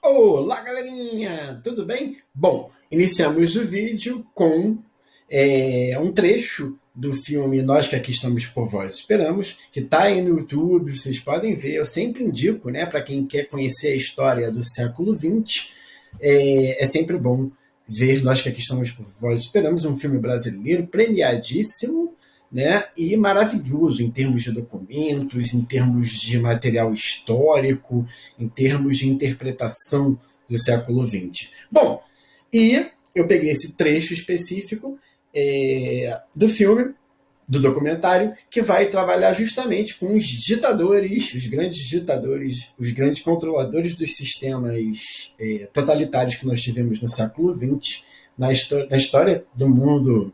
Olá, galerinha! Tudo bem? Bom, iniciamos o vídeo com um trecho do filme Nós que Aqui Estamos por Vós Esperamos, que está aí no YouTube, vocês podem ver. Eu sempre indico, né, para quem quer conhecer a história do século XX, é sempre bom ver Nós que Aqui Estamos por Vós Esperamos, um filme brasileiro premiadíssimo, né, e maravilhoso em termos de documentos, em termos de material histórico, em termos de interpretação do século XX. Bom, e eu peguei esse trecho específico do filme, do documentário, que vai trabalhar justamente com os ditadores, os grandes controladores dos sistemas totalitários que nós tivemos no século XX, na história do mundo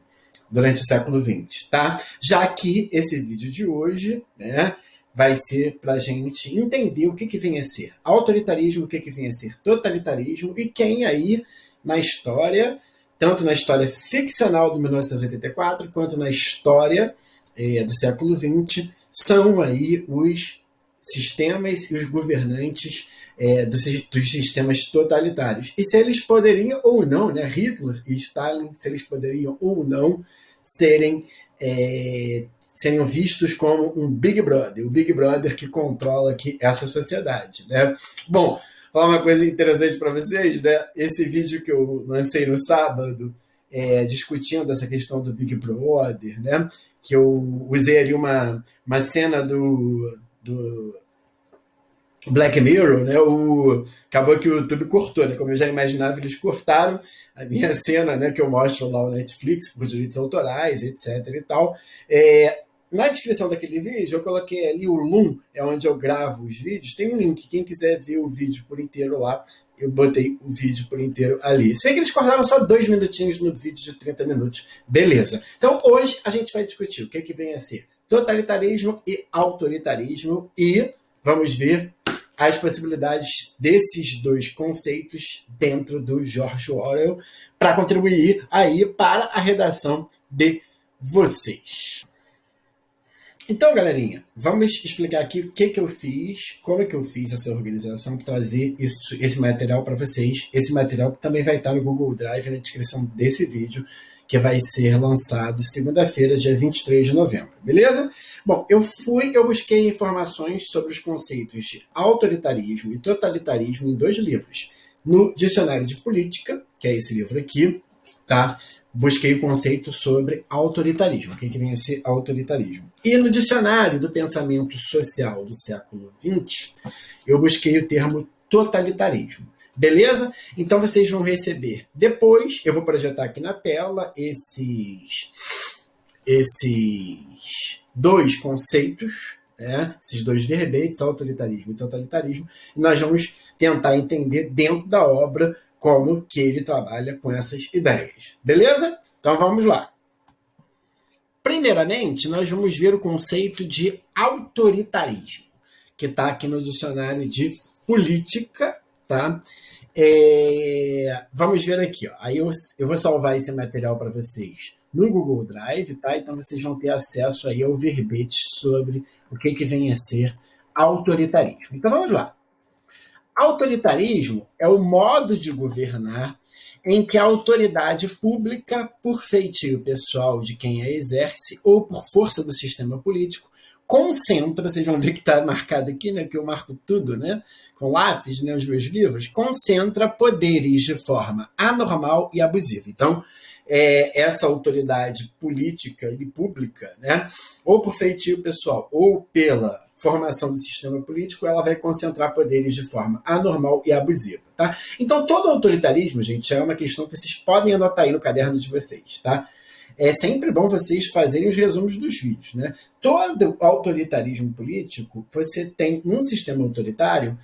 durante o século XX, tá? Já que esse vídeo de hoje, né, vai ser para a gente entender o que vem a ser autoritarismo, o que vem a ser totalitarismo e quem aí na história, tanto na história ficcional do 1984, quanto na história do século XX, são aí os sistemas e os governantes dos sistemas totalitários. E se eles poderiam ou não, né, Hitler e Stalin, se eles poderiam ou não serem vistos como um Big Brother, o Big Brother que controla aqui essa sociedade, né? Bom, falar uma coisa interessante para vocês, né? Esse vídeo que eu lancei no sábado, discutindo essa questão do Big Brother, né? Que eu usei ali uma cena do Black Mirror, né? Acabou que o YouTube cortou, né? Como eu já imaginava, eles cortaram a minha cena, né? Que eu mostro lá no Netflix, por direitos autorais, etc e tal. Na descrição daquele vídeo, eu coloquei ali o Loom, é onde eu gravo os vídeos. Tem um link, quem quiser ver o vídeo por inteiro lá, eu botei o vídeo por inteiro ali. Se bem que eles cortaram só 2 minutinhos no vídeo de 30 minutos. Beleza. Então, hoje a gente vai discutir o que vem a ser totalitarismo e autoritarismo e vamos ver as possibilidades desses dois conceitos dentro do George Orwell para contribuir aí para a redação de vocês. Então, galerinha, vamos explicar aqui o que eu fiz, como é que eu fiz essa organização para trazer esse material para vocês. Esse material que também vai estar no Google Drive na descrição desse vídeo, que vai ser lançado segunda-feira, dia 23 de novembro, beleza? Bom, eu busquei informações sobre os conceitos de autoritarismo e totalitarismo em 2 livros. No Dicionário de Política, que é esse livro aqui, tá? Busquei o conceito sobre autoritarismo, o que vem a ser autoritarismo. E no Dicionário do Pensamento Social do século XX, eu busquei o termo totalitarismo. Beleza? Então vocês vão receber depois, eu vou projetar aqui na tela esses 2 conceitos, né? Esses 2 verbetes, autoritarismo e totalitarismo, e nós vamos tentar entender dentro da obra como que ele trabalha com essas ideias. Beleza? Então vamos lá. Primeiramente, nós vamos ver o conceito de autoritarismo, que está aqui no dicionário de política, tá? Vamos ver aqui, ó. Aí eu vou salvar esse material para vocês no Google Drive, tá? Então vocês vão ter acesso aí ao verbete sobre o que vem a ser autoritarismo. Então vamos lá. Autoritarismo é o modo de governar em que a autoridade pública, por feitio pessoal de quem a exerce ou por força do sistema político, concentra, vocês vão ver que está marcado aqui, né, que eu marco tudo, né, com lápis, né, os meus livros, concentra poderes de forma anormal e abusiva. Então, essa autoridade política e pública, né, ou por feitio pessoal ou pela formação do sistema político, ela vai concentrar poderes de forma anormal e abusiva, tá? Então, todo autoritarismo, gente, é uma questão que vocês podem anotar aí no caderno de vocês, tá? É sempre bom vocês fazerem os resumos dos vídeos, né? Todo autoritarismo político, você tem um sistema autoritário,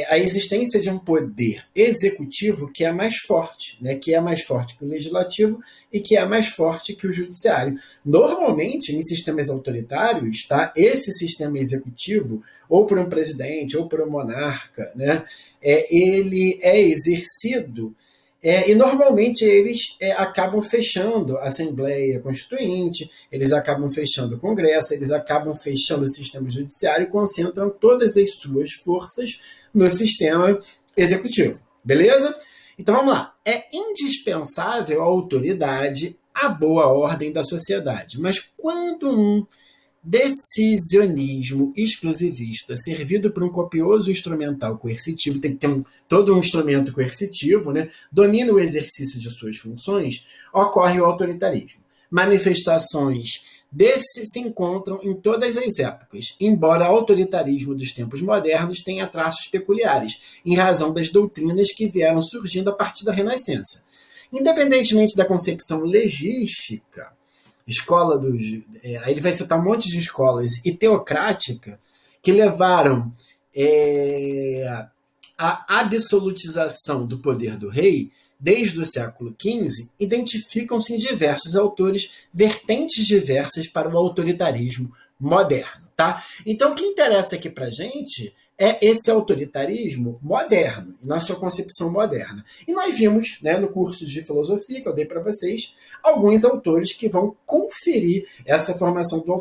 a existência de um poder executivo que é mais forte, né? Que é mais forte que o legislativo e que é mais forte que o judiciário. Normalmente, em sistemas autoritários, tá? Esse sistema executivo, ou por um presidente, ou por um monarca, né? Ele é exercido e normalmente eles acabam fechando a Assembleia Constituinte, eles acabam fechando o Congresso, eles acabam fechando o sistema judiciário e concentram todas as suas forças no sistema executivo. Beleza? Então vamos lá. É indispensável a autoridade, a boa ordem da sociedade. Mas quando um decisionismo exclusivista servido por um copioso instrumental coercitivo, tem que ter todo um instrumento coercitivo, né, domina o exercício de suas funções, ocorre o autoritarismo. Manifestações desse se encontram em todas as épocas, embora o autoritarismo dos tempos modernos tenha traços peculiares, em razão das doutrinas que vieram surgindo a partir da Renascença. Independentemente da concepção legística, aí ele vai citar um monte de escolas e teocrática que levaram a absolutização do poder do rei desde o século XV, identificam-se em diversos autores vertentes diversas para o autoritarismo moderno. Tá? Então, o que interessa aqui para a gente é esse autoritarismo moderno, na sua concepção moderna. E nós vimos, né, no curso de filosofia que eu dei para vocês, alguns autores que vão conferir essa formação do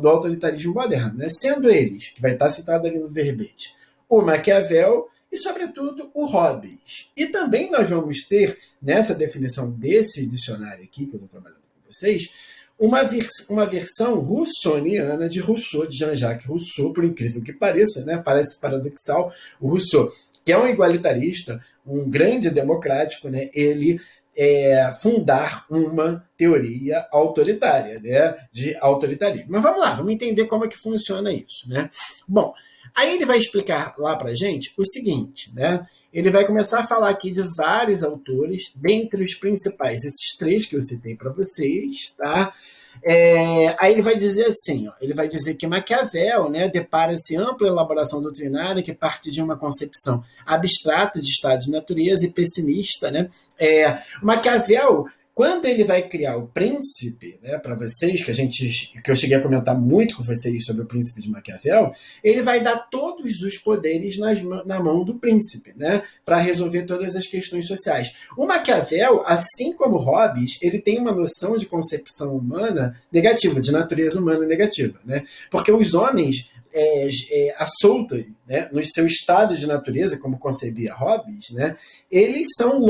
autoritarismo moderno, né? Sendo eles, que vai estar citado ali no verbete, o Maquiavel e, sobretudo, o Hobbes. E também nós vamos ter, nessa definição desse dicionário aqui, que eu estou trabalhando com vocês, uma versão russoniana de Rousseau, de Jean-Jacques Rousseau, por incrível que pareça, né? Parece paradoxal, o Rousseau, que é um igualitarista, um grande democrático, né? Ele fundar uma teoria autoritária, né? De autoritarismo. Mas vamos lá, vamos entender como é que funciona isso, né? Bom, aí ele vai explicar lá para a gente o seguinte, né? Ele vai começar a falar aqui de vários autores, dentre os principais, esses 3 que eu citei para vocês, tá? Aí ele vai dizer assim, ó, ele vai dizer que Maquiavel, né, depara-se ampla elaboração doutrinária que parte de uma concepção abstrata de estado de natureza e pessimista, né? Maquiavel, quando ele vai criar o Príncipe, né, para vocês, que eu cheguei a comentar muito com vocês sobre o Príncipe de Maquiavel, ele vai dar todos os poderes na mão do príncipe, né, para resolver todas as questões sociais. O Maquiavel, assim como Hobbes, ele tem uma noção de concepção humana negativa, de natureza humana negativa, né, porque os homens a solta, né, no seu estado de natureza, como concebia Hobbes, né, eles são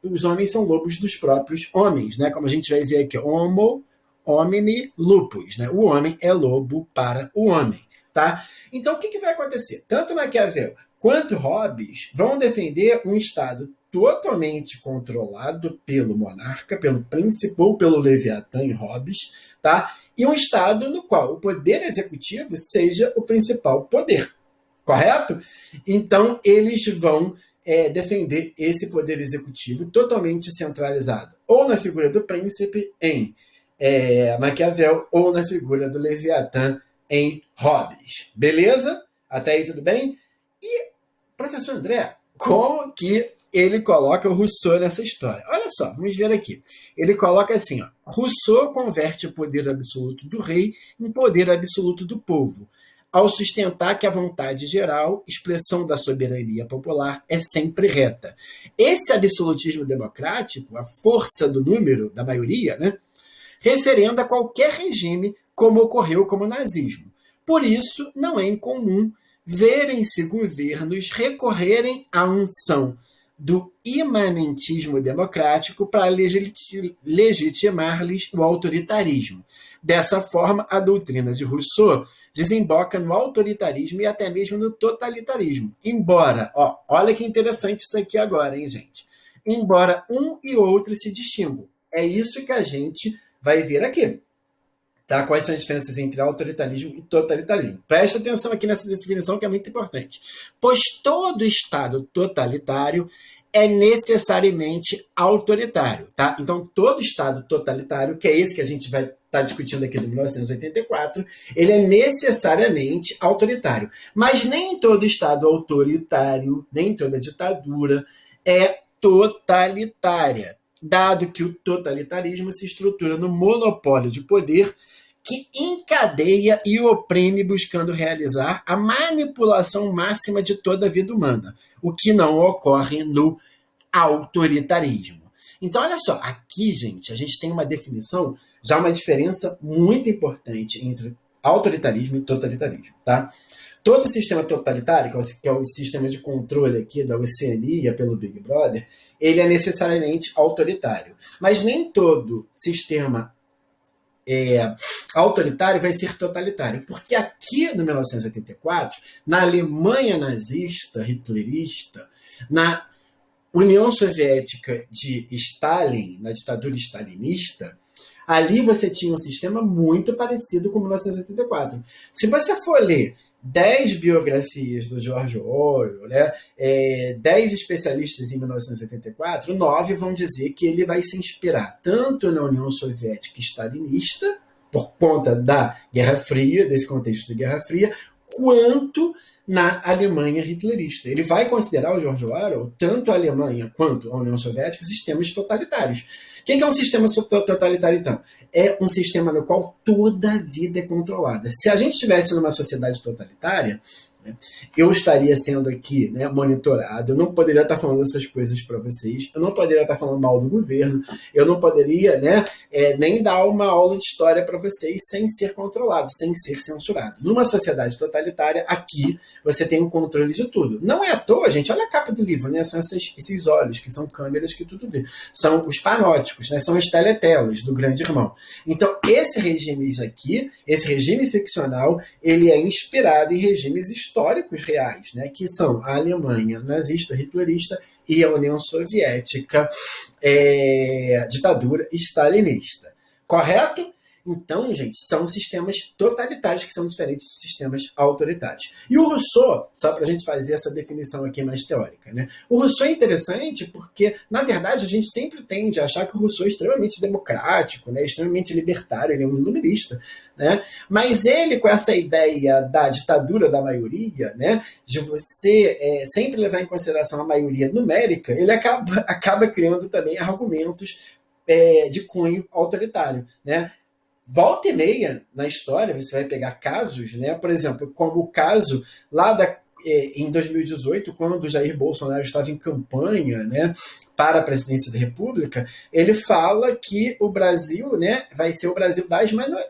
os homens são lobos dos próprios homens, né, como a gente vai ver aqui, homo homini lupus, né, o homem é lobo para o homem, tá? Então o que vai acontecer? Tanto Maquiavel quanto Hobbes vão defender um estado totalmente controlado pelo monarca, pelo príncipe ou pelo Leviatã em Hobbes, tá? E um estado no qual o poder executivo seja o principal poder, correto? Então, eles vão defender esse poder executivo totalmente centralizado, ou na figura do príncipe em Maquiavel, ou na figura do Leviatã em Hobbes. Beleza? Até aí tudo bem? E, professor André, como que ele coloca o Rousseau nessa história? Olha só, vamos ver aqui. Ele coloca assim, ó, Rousseau converte o poder absoluto do rei em poder absoluto do povo, ao sustentar que a vontade geral, expressão da soberania popular, é sempre reta. Esse absolutismo democrático, a força do número, da maioria, né, referenda qualquer regime, como ocorreu com o nazismo. Por isso, não é incomum verem-se governos recorrerem à unção do imanentismo democrático para legitimar-lhes o autoritarismo. Dessa forma, a doutrina de Rousseau desemboca no autoritarismo e até mesmo no totalitarismo. Embora, olha que interessante isso aqui agora, hein, gente? Embora um e outro se distinguam. É isso que a gente vai ver aqui. Tá? Quais são as diferenças entre autoritarismo e totalitarismo? Presta atenção aqui nessa definição que é muito importante. Pois todo Estado totalitário é necessariamente autoritário. Tá? Então, todo Estado totalitário, que é esse que a gente vai estar discutindo aqui de 1984, ele é necessariamente autoritário. Mas nem todo Estado autoritário, nem toda ditadura é totalitária, dado que o totalitarismo se estrutura no monopólio de poder que encadeia e oprime buscando realizar a manipulação máxima de toda a vida humana, o que não ocorre no autoritarismo. Então, olha só, aqui, gente, a gente tem uma definição, já uma diferença muito importante entre autoritarismo e totalitarismo, tá? Todo sistema totalitário, que é o sistema de controle aqui da Oceania pelo Big Brother, ele é necessariamente autoritário. Mas nem todo sistema autoritário vai ser totalitário. Porque aqui no 1984, na Alemanha nazista, hitlerista, na União Soviética de Stalin, na ditadura stalinista, ali você tinha um sistema muito parecido com 1984. Se você for ler 10 biografias do George Orwell, né, 10 especialistas em 1984, 9 vão dizer que ele vai se inspirar tanto na União Soviética stalinista, por conta da Guerra Fria, desse contexto de Guerra Fria, quanto na Alemanha hitlerista. Ele vai considerar o George Orwell, tanto a Alemanha quanto a União Soviética, sistemas totalitários. O que é um sistema totalitário, então? É um sistema no qual toda a vida é controlada. Se a gente estivesse numa sociedade totalitária, eu estaria sendo aqui, né, monitorado, eu não poderia estar falando essas coisas para vocês, eu não poderia estar falando mal do governo, eu não poderia, né, nem dar uma aula de história para vocês sem ser controlado, sem ser censurado. Numa sociedade totalitária, aqui você tem um controle de tudo. Não é à toa, gente, olha a capa do livro, né, são esses olhos, que são câmeras que tudo vê. São os panópticos, né, são as teletelas do Grande Irmão. Então, esse regime aqui, esse regime ficcional, ele é inspirado em regimes históricos reais, né, que são a Alemanha nazista, hitlerista e a União Soviética, ditadura stalinista. Correto? Então, gente, são sistemas totalitários que são diferentes de sistemas autoritários. E o Rousseau, só para a gente fazer essa definição aqui mais teórica, né? O Rousseau é interessante porque, na verdade, a gente sempre tende a achar que o Rousseau é extremamente democrático, né? Extremamente libertário, ele é um iluminista, né? Mas ele, com essa ideia da ditadura da maioria, né? De você sempre levar em consideração a maioria numérica, ele acaba criando também argumentos de cunho autoritário, né? Volta e meia na história, você vai pegar casos, né? Por exemplo, como o caso lá em 2018, quando o Jair Bolsonaro estava em campanha, né, para a presidência da República, ele fala que o Brasil, né, vai ser o Brasil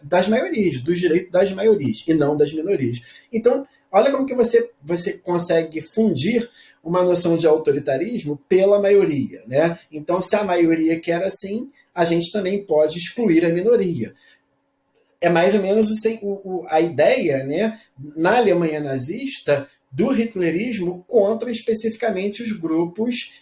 das maiorias, dos direitos das maiorias, e não das minorias. Então, olha como que você consegue fundir uma noção de autoritarismo pela maioria, né? Então, se a maioria quer assim, a gente também pode excluir a minoria. É mais ou menos a ideia, né, na Alemanha nazista do hitlerismo contra especificamente os grupos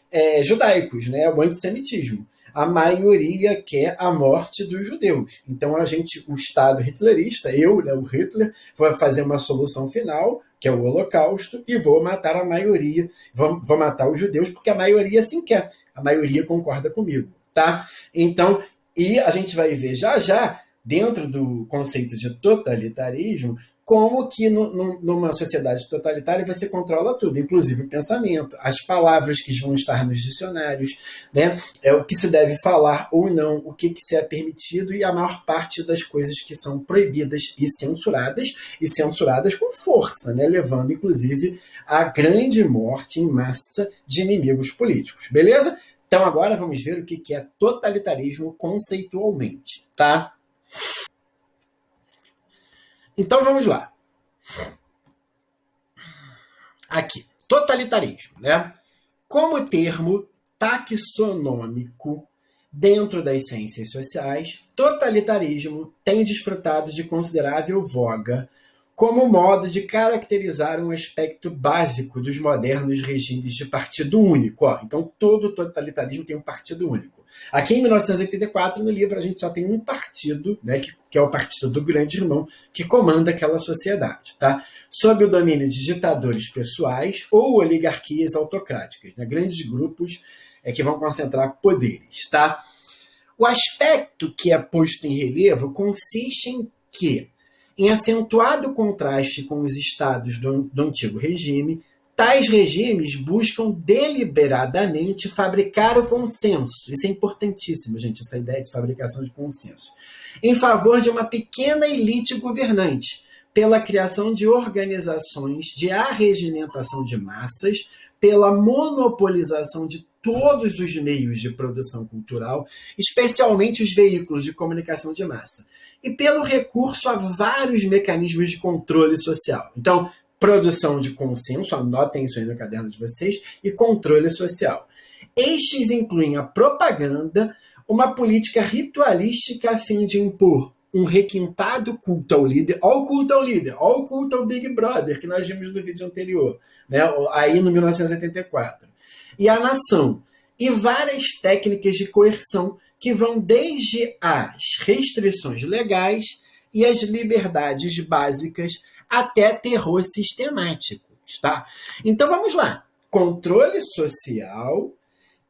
judaicos, né, o antissemitismo. A maioria quer a morte dos judeus. Então o Estado hitlerista, né, o Hitler, vou fazer uma solução final, que é o Holocausto, e vou matar a maioria, vou matar os judeus, porque a maioria assim quer. A maioria concorda comigo, tá? Então, e a gente vai ver já já dentro do conceito de totalitarismo, como que numa sociedade totalitária você controla tudo, inclusive o pensamento, as palavras que vão estar nos dicionários, né? O que se deve falar ou não, o que se é permitido e a maior parte das coisas que são proibidas e censuradas com força, né? Levando inclusive à grande morte em massa de inimigos políticos, beleza? Então agora vamos ver o que é totalitarismo conceitualmente, tá? Então vamos lá. Aqui, totalitarismo, né? Como termo taxonômico dentro das ciências sociais, totalitarismo tem desfrutado de considerável voga como modo de caracterizar um aspecto básico dos modernos regimes de partido único. Então, todo totalitarismo tem um partido único. Aqui em 1984, no livro, a gente só tem um partido, né, que é o Partido do Grande Irmão, que comanda aquela sociedade, tá? Sob o domínio de ditadores pessoais ou oligarquias autocráticas, né? Grandes grupos que vão concentrar poderes, tá? O aspecto que é posto em relevo consiste em acentuado contraste com os estados do antigo regime, tais regimes buscam deliberadamente fabricar o consenso. Isso é importantíssimo, gente, essa ideia de fabricação de consenso. Em favor de uma pequena elite governante, pela criação de organizações de arregimentação de massas, pela monopolização de todos os meios de produção cultural, especialmente os veículos de comunicação de massa, e pelo recurso a vários mecanismos de controle social. Então, produção de consenso, anotem isso aí no caderno de vocês, e controle social. Estes incluem a propaganda, uma política ritualística a fim de impor um requintado culto ao líder, olha o culto ao Big Brother, que nós vimos no vídeo anterior, né? Aí no 1984. E a nação. E várias técnicas de coerção que vão desde as restrições legais e as liberdades básicas até terror sistemático, tá? Então vamos lá. Controle social,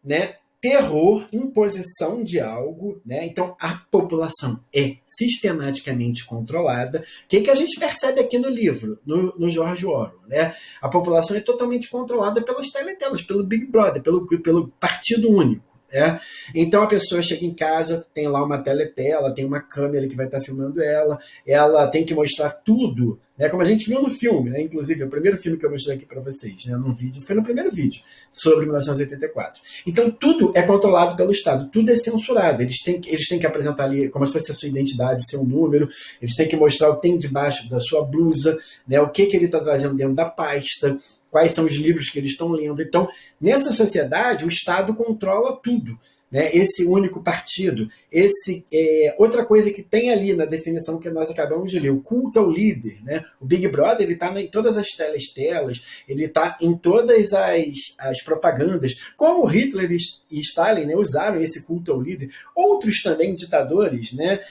né? Terror, imposição de algo, né? Então a população é sistematicamente controlada. O que a gente percebe aqui no livro, no George Orwell, né? A população é totalmente controlada pelas teletelas, pelo Big Brother, pelo partido único. Então a pessoa chega em casa, tem lá uma teletela, tem uma câmera que vai estar filmando ela tem que mostrar tudo, né? Como a gente viu no filme, né? Inclusive o primeiro filme que eu mostrei aqui para vocês, né? No vídeo, foi no primeiro vídeo sobre 1984. Então tudo é controlado pelo Estado, tudo é censurado. Eles têm que apresentar ali como se fosse a sua identidade, seu número, eles têm que mostrar o que tem debaixo da sua blusa, né? O que ele está trazendo dentro da pasta, quais são os livros que eles estão lendo. Então, nessa sociedade, o Estado controla tudo. né? Esse único partido, outra coisa que tem ali na definição que nós acabamos de ler, o culto ao líder, né? O Big Brother ele está em todas as telas, ele está em todas as propagandas, como Hitler e Stalin, né, usaram esse culto ao líder. Outros também ditadores, né,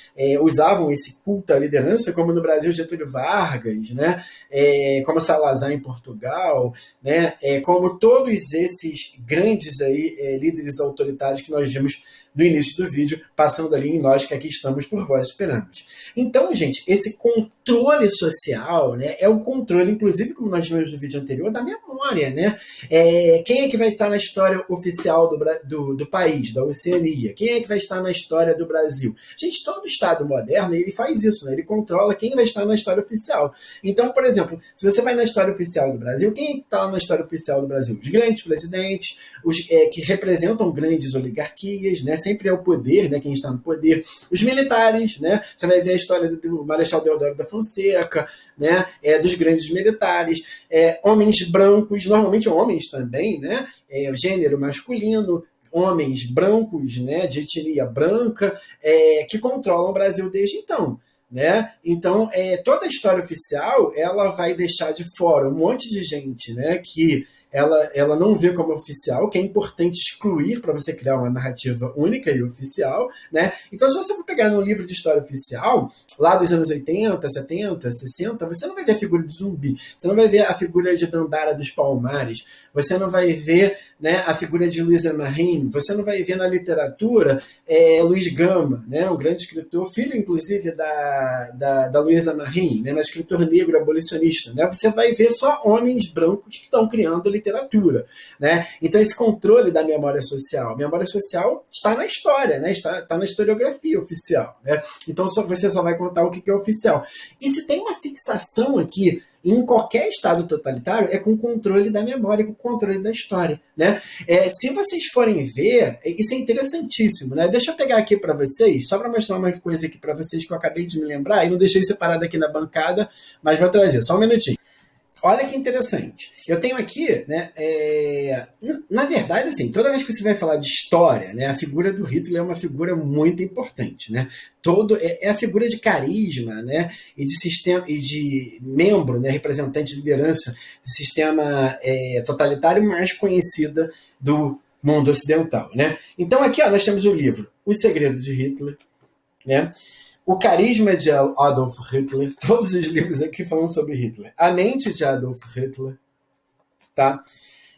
usavam esse culto à liderança, como no Brasil Getúlio Vargas, né, como Salazar em Portugal, né, como todos esses grandes aí, líderes autoritários que nós vimos no início do vídeo, passando ali em nós que aqui estamos por vós esperamos. Então, gente, esse controle social, né, é o controle, inclusive, como nós vimos no vídeo anterior, da memória, né? Quem é que vai estar na história oficial do país, da Oceania? Quem é que vai estar na história do Brasil? Gente, todo Estado moderno, ele faz isso, né? Ele controla quem vai estar na história oficial. Então, por exemplo, se você vai na história oficial do Brasil, quem está na história oficial do Brasil? Os grandes presidentes, os que representam grandes oligarquias, né? Sempre é o poder, né? Quem está no poder. Os militares, né? Você vai ver a história do Marechal Deodoro da Fonseca, né? Dos grandes militares. Homens brancos, normalmente homens também, né? O gênero masculino, homens brancos, né? De etnia branca, que controlam o Brasil desde então. Né? Então, toda a história oficial ela vai deixar de fora um monte de gente, né, que ela não vê como oficial, que é importante excluir para você criar uma narrativa única e oficial, né? Então, se você for pegar no livro de história oficial, lá dos anos 80, 70, 60, você não vai ver a figura de Zumbi, você não vai ver a figura de Dandara dos Palmares, você não vai ver, né, a figura de Luísa Marim, você não vai ver na literatura Luiz Gama, né, um grande escritor, filho, inclusive, da Luísa Marim, né, mas escritor negro abolicionista. Né? Você vai ver só homens brancos que estão criando literatura. Né? Então, esse controle da memória social. A memória social está na história, né? Está na historiografia oficial. Né? Então, você só vai contar o que é oficial. E se tem uma fixação aqui em qualquer estado totalitário, é com o controle da memória, com o controle da história. Né? Se vocês forem ver, isso é interessantíssimo. Né? Deixa eu pegar aqui para vocês, só para mostrar uma coisa aqui para vocês que eu acabei de me lembrar, e não deixei separado aqui na bancada, mas vou trazer, só um minutinho. Olha que interessante. Eu tenho aqui, né, na verdade, assim, toda vez que você vai falar de história, né, a figura do Hitler é uma figura muito importante, né? É a figura de carisma, né, e de sistema e de membro, né, representante de liderança do sistema totalitário mais conhecida do mundo ocidental, né? Então aqui, ó, nós temos o livro Os Segredos de Hitler, né? O Carisma de Adolf Hitler, todos os livros aqui falam sobre Hitler. A Mente de Adolf Hitler, tá?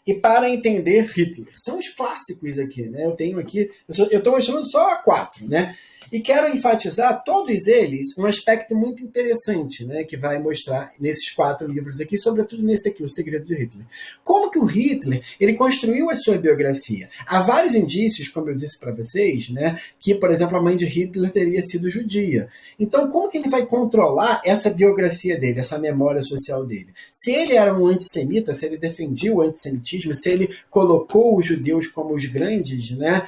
E Para Entender Hitler. São os clássicos aqui, né? Eu tenho aqui, eu estou mostrando só 4, né? E quero enfatizar todos eles um aspecto muito interessante, né, que vai mostrar nesses 4 livros aqui, sobretudo nesse aqui, O Segredo de Hitler. Como que o Hitler ele construiu a sua biografia? Há vários indícios, como eu disse para vocês, né, que, por exemplo, a mãe de Hitler teria sido judia. Então, como que ele vai controlar essa biografia dele, essa memória social dele? Se ele era um antissemita, se ele defendia o antissemitismo, se ele colocou os judeus como os grandes, né,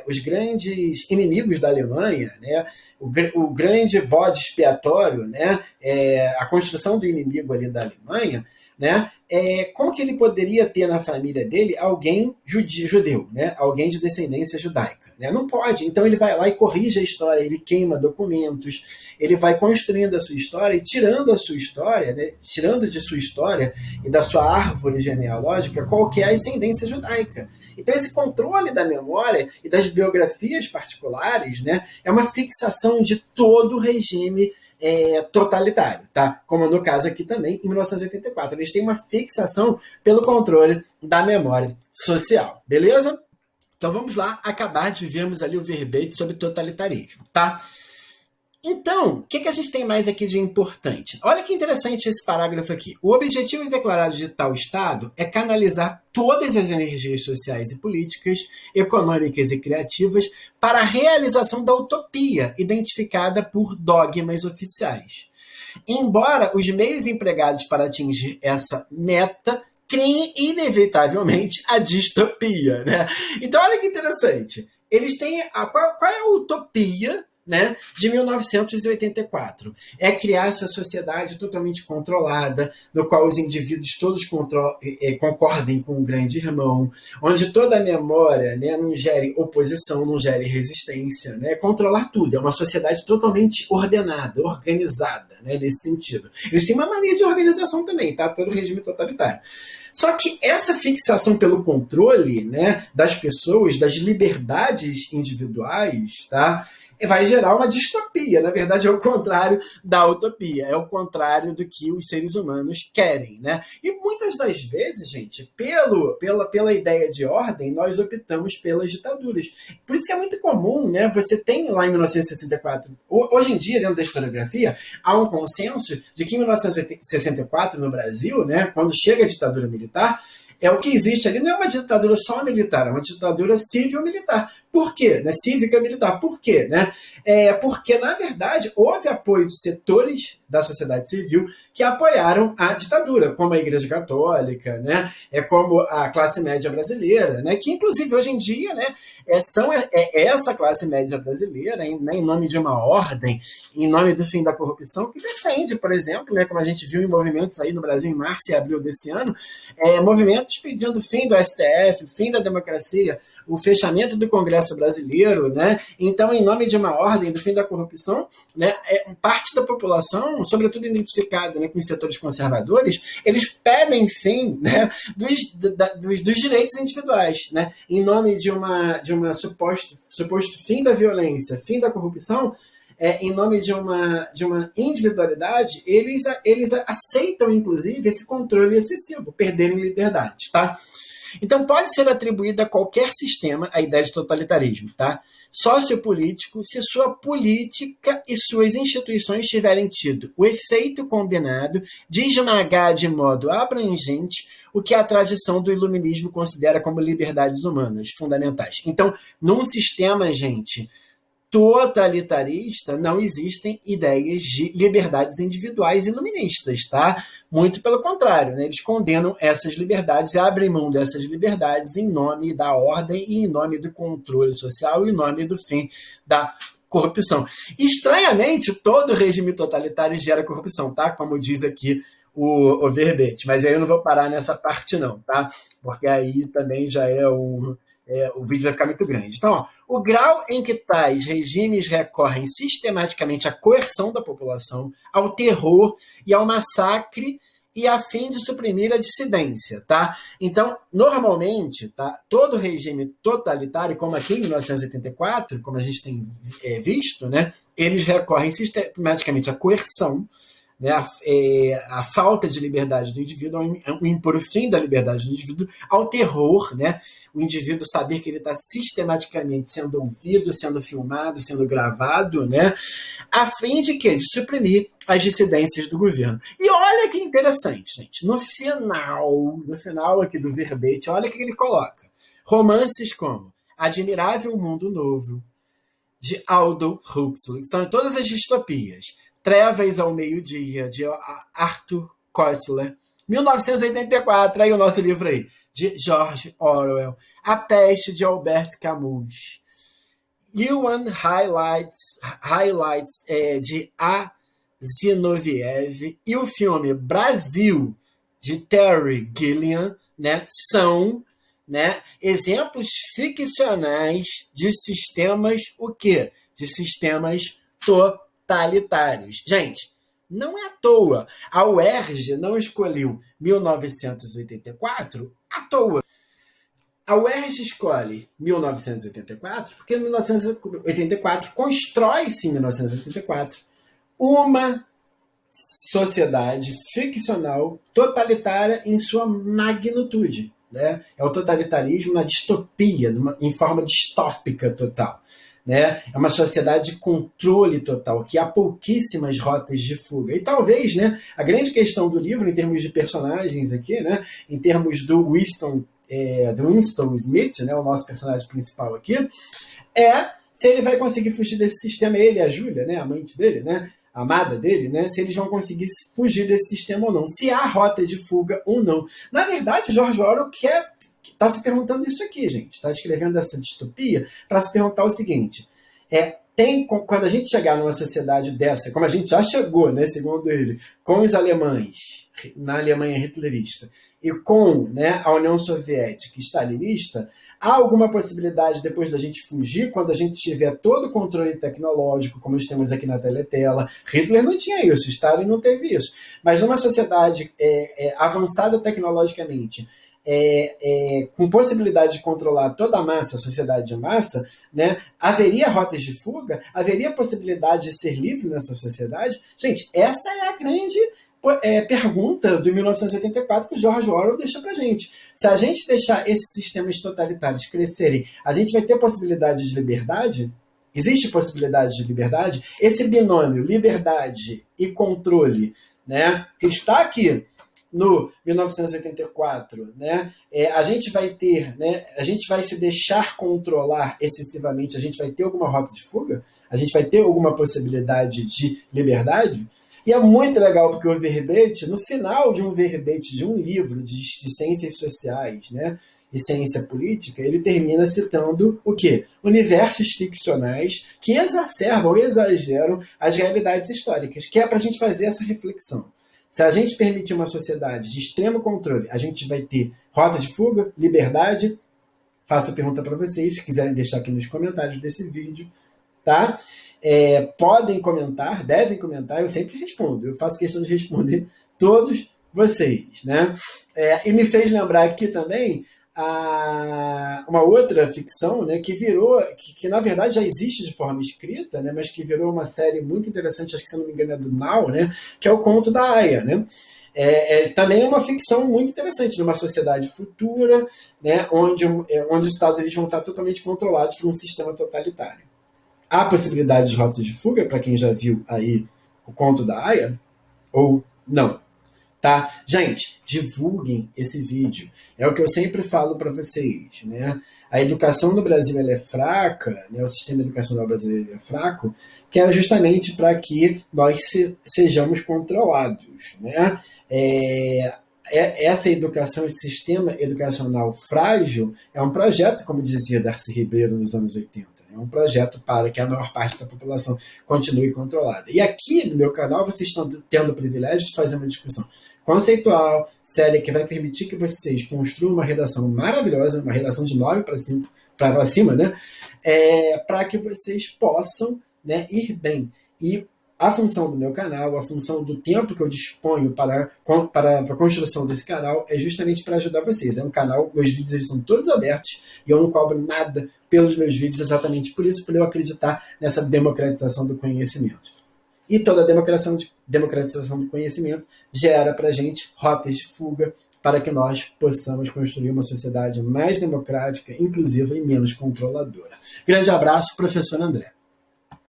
os grandes inimigos da Alemanha, né? O grande bode expiatório, né? A construção do inimigo ali da Alemanha, né? Como que ele poderia ter na família dele alguém judeu, né? Alguém de descendência judaica? Né? Não pode. Então ele vai lá e corrige a história, ele queima documentos, ele vai construindo a sua história e tirando a sua história, né? Tirando de sua história e da sua árvore genealógica qualquer ascendência judaica. Então, esse controle da memória e das biografias particulares, né, é uma fixação de todo o regime totalitário, tá? Como no caso aqui também, em 1984. Eles têm uma fixação pelo controle da memória social, beleza? Então vamos lá acabar de vermos ali o verbete sobre totalitarismo, tá? Então, o que a gente tem mais aqui de importante? Olha que interessante esse parágrafo aqui. O objetivo declarado de tal Estado é canalizar todas as energias sociais e políticas, econômicas e criativas para a realização da utopia, identificada por dogmas oficiais. Embora os meios empregados para atingir essa meta criem inevitavelmente a distopia, né? Então, olha que interessante. Eles têm qual é a utopia, né, de 1984. É criar essa sociedade totalmente controlada, no qual os indivíduos todos concordem com o grande irmão, onde toda a memória, né, não gere oposição, não gere resistência, né, controlar tudo. É uma sociedade totalmente ordenada, organizada, né, nesse sentido. Eles têm uma mania de organização também, tá? Todo regime totalitário. Só que essa fixação pelo controle, né, das pessoas, das liberdades individuais, tá, vai gerar uma distopia. Na verdade, é o contrário da utopia, é o contrário do que os seres humanos querem, né? E muitas das vezes, gente, pela ideia de ordem, nós optamos pelas ditaduras. Por isso que é muito comum, né? Você tem lá em 1964, hoje em dia, dentro da historiografia, há um consenso de que em 1964, no Brasil, né, quando chega a ditadura militar, o que existe ali não é uma ditadura só militar, é uma ditadura civil-militar. Por quê? Né? Cívica-militar. Por quê? Né? Porque, na verdade, houve apoio de setores da sociedade civil que apoiaram a ditadura, como a Igreja Católica, né? Como a classe média brasileira, né? Que, inclusive, hoje em dia, né, essa classe média brasileira, em nome de uma ordem, em nome do fim da corrupção, que defende, por exemplo, né, como a gente viu em movimentos aí no Brasil em março e abril desse ano, movimentos pedindo o fim do STF, o fim da democracia, o fechamento do Congresso brasileiro, né? Então, em nome de uma ordem do fim da corrupção, né, parte da população, sobretudo identificada, né, com os setores conservadores, eles pedem fim, né, dos direitos individuais, né? Em nome de uma suposto fim da violência, fim da corrupção, em nome de uma individualidade, eles aceitam, inclusive, esse controle excessivo, perderem liberdade, tá? Então, pode ser atribuída a qualquer sistema a ideia de totalitarismo, tá? Sociopolítico, se sua política e suas instituições tiverem tido o efeito combinado de esmagar de modo abrangente o que a tradição do iluminismo considera como liberdades humanas fundamentais. Então, num sistema, gente, totalitarista, não existem ideias de liberdades individuais iluministas, tá? Muito pelo contrário, né? Eles condenam essas liberdades e abrem mão dessas liberdades em nome da ordem e em nome do controle social e em nome do fim da corrupção. Estranhamente, todo regime totalitário gera corrupção, tá? Como diz aqui o verbete. Mas aí eu não vou parar nessa parte não, tá? Porque aí também já o vídeo vai ficar muito grande. Então, ó, o grau em que tais regimes recorrem sistematicamente à coerção da população, ao terror e ao massacre e a fim de suprimir a dissidência, tá? Então, normalmente, tá, todo regime totalitário, como aqui em 1984, como a gente tem visto, né, eles recorrem sistematicamente à coerção, né, a falta de liberdade do indivíduo, ao impor o fim da liberdade do indivíduo, ao terror, né, o indivíduo saber que ele está sistematicamente sendo ouvido, sendo filmado, sendo gravado, né, a fim de quê? De suprimir as dissidências do governo. E olha que interessante, gente, no final aqui do verbete, olha o que ele coloca. Romances como Admirável Mundo Novo, de Aldous Huxley, são todas as distopias. Trevas ao Meio-Dia, de Arthur Koestler. 1984, aí o nosso livro aí, de George Orwell. A Peste, de Albert Camus. Yuan Highlights de A. Zinoviev. E o filme Brasil, de Terry Gilliam, né, são, né, exemplos ficcionais de sistemas, o quê? De sistemas totalitários. Gente, não é à toa. A UERJ não escolheu 1984 à toa. A UERJ escolhe 1984 porque em 1984 constrói-se em 1984 uma sociedade ficcional totalitária em sua magnitude. Né? É o totalitarismo na distopia, em forma distópica total. Né? É uma sociedade de controle total, que há pouquíssimas rotas de fuga. E talvez, né, a grande questão do livro, em termos de personagens aqui, né, em termos do Winston Smith, né, o nosso personagem principal aqui, se ele vai conseguir fugir desse sistema, ele e a Júlia, né, a amante dele, né, a amada dele, né, se eles vão conseguir fugir desse sistema ou não, se há rota de fuga ou não. Na verdade, o George Orwell está se perguntando isso aqui, gente. Está escrevendo essa distopia para se perguntar o seguinte: Quando a gente chegar numa sociedade dessa, como a gente já chegou, né, segundo ele, com os alemães, na Alemanha hitlerista, e com, né, a União Soviética stalinista, há alguma possibilidade depois da gente fugir, quando a gente tiver todo o controle tecnológico, como nós temos aqui na teletela? Hitler não tinha isso, Stalin não teve isso. Mas numa sociedade avançada tecnologicamente, com possibilidade de controlar toda a massa, a sociedade de massa, né, haveria rotas de fuga? Haveria possibilidade de ser livre nessa sociedade? Gente, essa é a grande pergunta do 1984 que o George Orwell deixa pra gente. Se a gente deixar esses sistemas totalitários crescerem, a gente vai ter possibilidade de liberdade? Existe possibilidade de liberdade? Esse binômio, liberdade e controle, né, que está aqui no 1984, né, a gente vai ter, né, a gente vai se deixar controlar excessivamente, a gente vai ter alguma rota de fuga? A gente vai ter alguma possibilidade de liberdade? E é muito legal porque o verbete, no final de um verbete de um livro de ciências sociais, né, e ciência política, ele termina citando o quê? Universos ficcionais que exacerbam e exageram as realidades históricas, que é para a gente fazer essa reflexão. Se a gente permitir uma sociedade de extremo controle, a gente vai ter rota de fuga, liberdade? Faço a pergunta para vocês, se quiserem deixar aqui nos comentários desse vídeo, tá? Podem comentar, devem comentar, eu sempre respondo, eu faço questão de responder todos vocês, né? E me fez lembrar aqui também uma outra ficção, né, que virou, que na verdade já existe de forma escrita, né, mas que virou uma série muito interessante, acho que se não me engano é do Now, né, que é o Conto da Aia, né? Também é uma ficção muito interessante, numa sociedade futura, né, onde os Estados Unidos vão estar totalmente controlados por um sistema totalitário. Há possibilidade de rotas de fuga, para quem já viu aí o Conto da Aia, ou não? Tá? Gente, divulguem esse vídeo. É o que eu sempre falo para vocês, né? A educação no Brasil ela é fraca, né? O sistema educacional brasileiro é fraco, que é justamente para que nós sejamos controlados, né? Essa educação, esse sistema educacional frágil é um projeto, como dizia Darcy Ribeiro nos anos 80. É um projeto para que a maior parte da população continue controlada. E aqui no meu canal vocês estão tendo o privilégio de fazer uma discussão conceitual, séria, que vai permitir que vocês construam uma redação maravilhosa, uma redação de 9 para cima, né? Para que vocês possam, né, ir bem. E a função do meu canal, a função do tempo que eu disponho para a construção desse canal é justamente para ajudar vocês. É um canal, meus vídeos eles são todos abertos e eu não cobro nada pelos meus vídeos, exatamente por isso, por eu acreditar nessa democratização do conhecimento. E toda a democratização do conhecimento gera para a gente rotas de fuga para que nós possamos construir uma sociedade mais democrática, inclusiva e menos controladora. Grande abraço, professor André.